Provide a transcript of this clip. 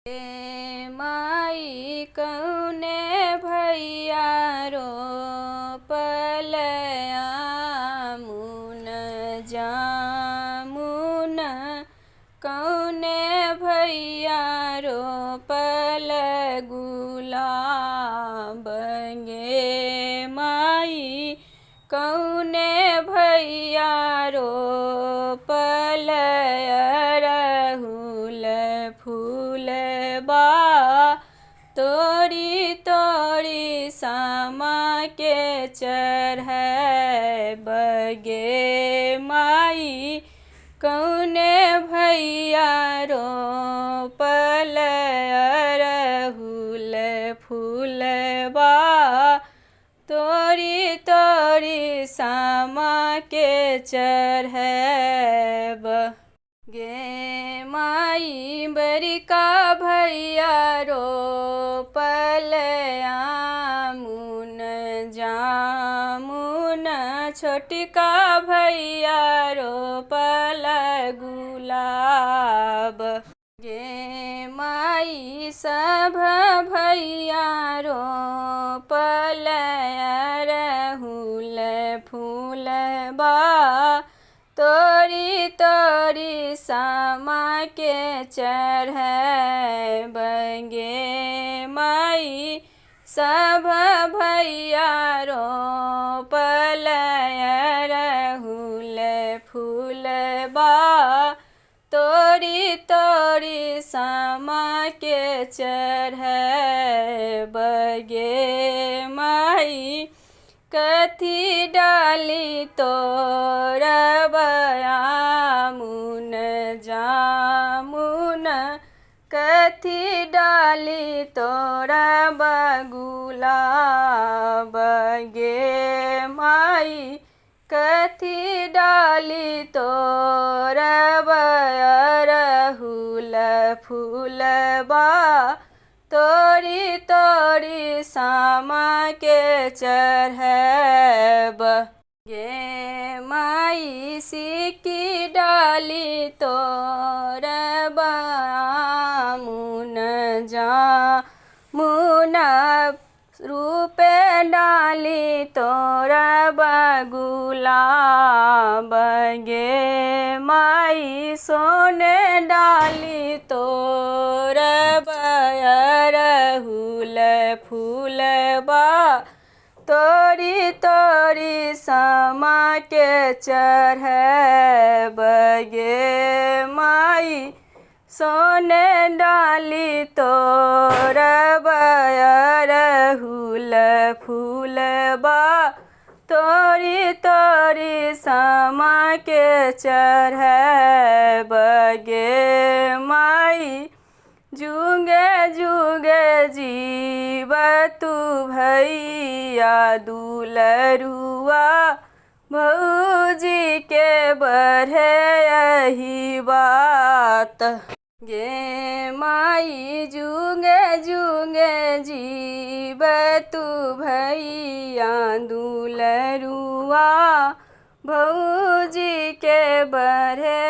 ए माई कौने भैया रोपल आमुन जामुन कौने भैया रोपल गुलाब गे माई कौने भैया रोपल अरहुल फूल बा तोरी तोरी सामा के चढ़ै बगे माई कौने भैया रोपल अरहुल फूल बा तोरी तोरी सामा के चढ़ैब गे माई बरिका भैया रोपल आमुन जामुन छोटका भैया रोपल गुलाब गे माई सब भैया रोपल अरहुल फूल बा तोरी तोरी सामा के चढ़ै बगे माई सब भैया रोपल अरहुल फूल बा तोरी तोरी सामा के चढ़ै बगे माई कथी डाली तोरब आमुन जामुन कथी डाली तोरब गुलाब गे माई कथी डाली तोरब अरहुल फूल बा तोरी तोरी सामा के चढ़ैब गे माई सिक्की डाली तोरब आमुन जामुन रूपे डाली तोरब गुलाब गे माई सोने डाली तोरब अरहुल फूल बा तोरी तोरी सामा के चढ़ैब गे माई सोने डाली तोरब अरहुल फूल बा तोरी तोरी सामा के चढ़ैब गे माई जुगे जुगे जीव तू भैया दुलरुआ भौजी के बढ़े यही बात गे माई जुगे जुगे जीव तू भैया दुलरुआ भौजी के बढ़े